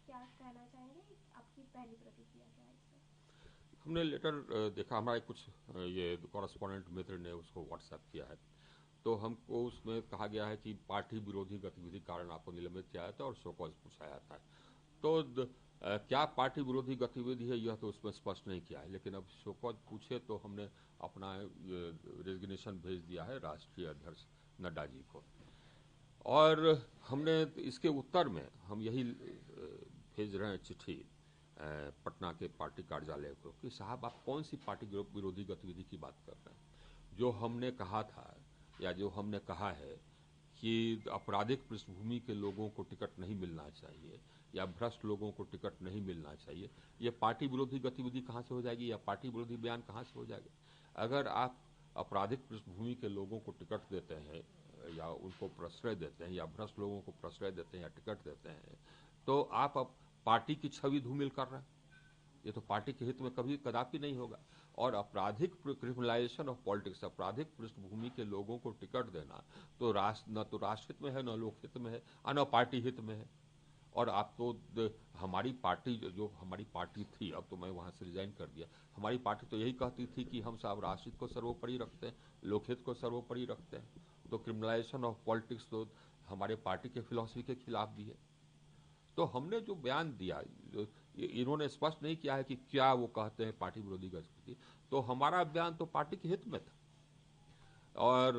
क्या कहना चाहेंगे, आपकी पहली प्रतिक्रिया क्या है इस पर? हमने लेटर देखा, हमारा कुछ ये कॉरेस्पॉन्डेंट मित्र ने उसको व्हाट्सएप किया है। तो हमको उसमें कहा गया है कि पार्टी विरोधी गतिविधि कारण आपको निलंबित किया जाता है और शो कॉज पूछा जाता है। तो क्या पार्टी विरोधी गतिविधि है यह तो उसमें स्पष्ट नहीं किया है, लेकिन अब शो कॉज पूछे तो हमने अपना रेजिग्नेशन भेज दिया है राष्ट्रीय अध्यक्ष नड्डा जी को। और हमने इसके उत्तर में हम यही भेज रहे हैं चिट्ठी पटना के पार्टी कार्यालय को कि साहब आप कौन सी पार्टी विरोधी गतिविधि की बात कर रहे हैं। जो हमने कहा था या जो हमने कहा है कि आपराधिक पृष्ठभूमि के लोगों को टिकट नहीं मिलना चाहिए या भ्रष्ट लोगों को टिकट नहीं मिलना चाहिए, ये पार्टी विरोधी गतिविधि कहाँ से हो जाएगी या पार्टी विरोधी बयान कहाँ से हो जाएगा। अगर आप आपराधिक पृष्ठभूमि के लोगों को टिकट देते हैं या उनको प्रश्रय देते हैं या भ्रष्ट लोगों को प्रश्रय देते हैं या टिकट देते हैं, तो आप अब पार्टी की छवि धूमिल कर रहे हैं। ये तो पार्टी के हित में कभी कदापि नहीं होगा। और आपराधिक क्रिमिनलाइजेशन ऑफ पॉलिटिक्स, आपराधिक पृष्ठभूमि के लोगों को टिकट देना तो न तो राष्ट्र हित में है, न लोक हित में है, न पार्टी हित में है। और आप तो हमारी पार्टी जो हमारी पार्टी थी, अब तो मैं वहां से रिजाइन कर दिया, हमारी पार्टी तो यही कहती थी कि हम सब राष्ट्रहित को सर्वोपरि रखते हैं, लोकहित को सर्वोपरि रखते हैं। तो क्रिमिनलाइजेशन ऑफ पॉलिटिक्स तो हमारे पार्टी के फिलॉसफी के खिलाफ भी है। तो हमने जो बयान दिया, इन्होंने स्पष्ट नहीं किया है कि क्या वो कहते हैं पार्टी विरोधी गतिविधि। तो हमारा बयान तो पार्टी के हित में था। और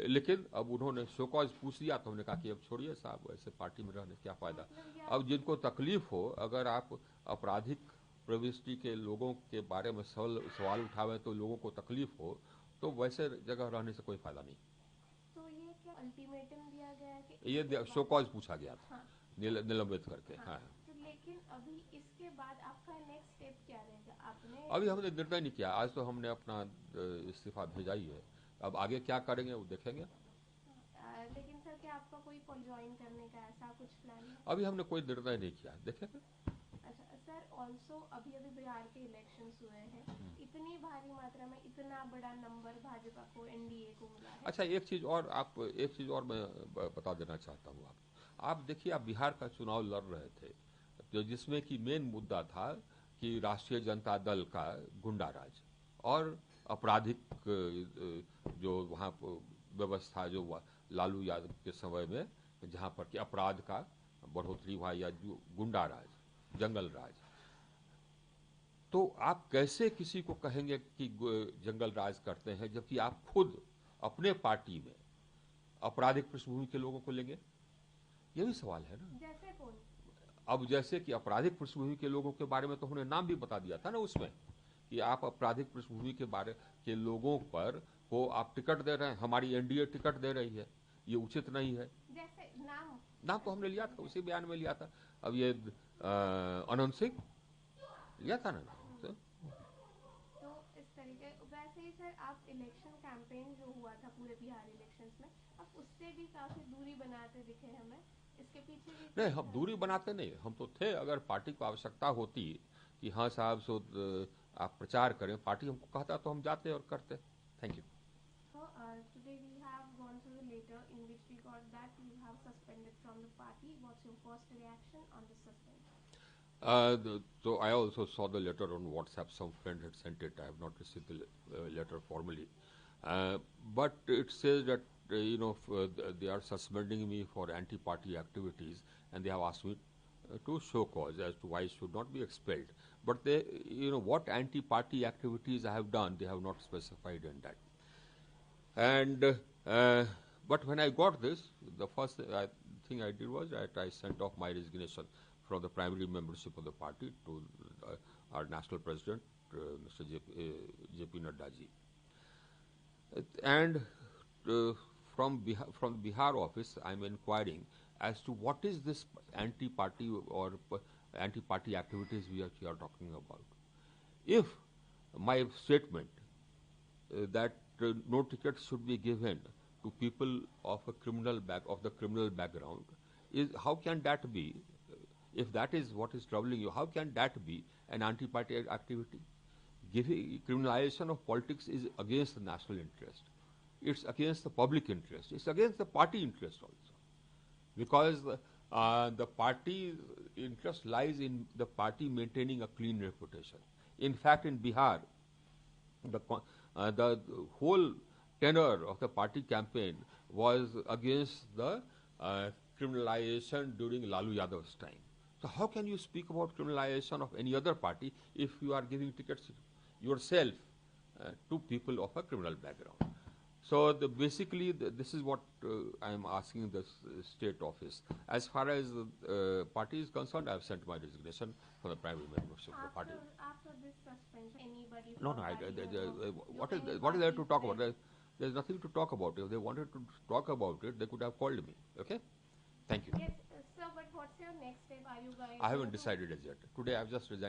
लेकिन अब उन्होंने शो कॉज पूछ लिया तो हमने कहा कि अब छोड़िए साहब, ऐसे पार्टी में रहने क्या फायदा। मतलब ये अब आप जिनको तकलीफ हो, अगर आप आपराधिक प्रविष्टि के लोगों के बारे में सवाल उठावे तो लोगों को तकलीफ हो, तो वैसे जगह रहने से कोई फायदा नहीं। तो ये क्या अल्टीमेटम दिया गया है कि इसके ये शो बाद? कॉज पूछा गया था हाँ। निलंबित करके। हाँ। हाँ, तो लेकिन अभी इसके बाद आपका नेक्स्ट स्टेप क्या रहेगा? आपने अभी हमने निर्णय नहीं किया। आज तो हमने अपना इस्तीफा भेजा ही है। अब आगे क्या करेंगे वो देखेंगे। लेकिन सर, क्या आपका कोई ज्वाइन करने का ऐसा कुछ प्लान है? अभी हमने कोई निर्णय नहीं किया, देखेंगे। अच्छा सर, ऑल्सो अभी अभी बिहार के इलेक्शंस हुए हैं, इतनी भारी मात्रा में इतना बड़ा नंबर भाजपा को, एनडीए को मिला है। अच्छा, एक चीज और मैं बता देना चाहता हूँ। आप देखिए, आप बिहार का चुनाव लड़ रहे थे, तो जिसमें कि मेन मुद्दा था कि राष्ट्रीय जनता दल का गुंडा राज और आपराधिक जो वहाँ व्यवस्था जो लालू यादव के समय में जहाँ पर कि अपराध का बढ़ोतरी हुआ या जो गुंडा राज, जंगल राज। तो आप कैसे किसी को कहेंगे कि जंगल राज करते हैं, जबकि आप खुद अपने पार्टी में आपराधिक पृष्ठभूमि के लोगों को लेंगे। ये भी सवाल है ना। जैसे कौन? अब जैसे कि आपराधिक पृष्ठभूमि के लोगों के बारे में तो हमने नाम भी बता दिया था ना उसमें, कि आप आपराधिक पृष्ठभूमि के बारे के लोगों पर को आप टिकट दे रहे हैं, हमारी एनडीए टिकट दे रही है, ये उचित नहीं है। जैसे नाम नाम तो हमने लिया था, उसी बयान में लिया था। अब ये अनंत सिंह लिया था ना नाम तो। तो इस तरीके वैसे ही सर, आप इलेक्शन कैंपेन जो हुआ था पूरे बिहार इलेक्शंस में, आप उससे भी काफी दूरी बनाते दिखे हमें। इसके पीछे की नहीं, कोई हम कारण दूरी था? बनाते नहीं, हम तो थे। अगर पार्टी को आवश्यकता होती कि हाँ साहब सो आप प्रचार करें, पार्टी हमको कहता तो हम जाते और करते। Thank you. So today we have gone through the letter in which we got that you have suspended from the party. What's your first reaction on the suspension? So I also saw the letter on WhatsApp. Some friend had sent it. I have not received the letter formally, but it says that they are suspending me for anti-party activities, and they have asked me to show cause as to why I should not be expelled. But they, what anti-party activities I have done, they have not specified in that. And but when I got this, the first thing I did was that I sent off my resignation from the primary membership of the party to our national president, Mr. JP Nadda ji. And uh, from the Bihar office, I'm inquiring as to what is this anti-party or anti-party activities we are talking about. If my statement that no tickets should be given to people of a of the criminal background, is how can that be? If that is what is troubling you, how can that be an anti-party activity? Giving criminalization of politics is against the national interest. It's against the public interest. It's against the party interest also, because The party's interest lies in the party maintaining a clean reputation. In fact, in Bihar, the whole tenor of the party campaign was against the criminalization during Lalu Yadav's time. So how can you speak about criminalization of any other party if you are giving tickets yourself to people of a criminal background? So basically, this is what I am asking the state office. As far as the party is concerned, I have sent my resignation from the primary membership of the party. After this suspension, anybody No, from no. party has What is there to talk about? threat? There's nothing to talk about. If they wanted to talk about it, they could have called me. Okay. Thank you. Yes, sir. But what's your next step? Are you guys I haven't going to decided as yet. Today, I have just resigned.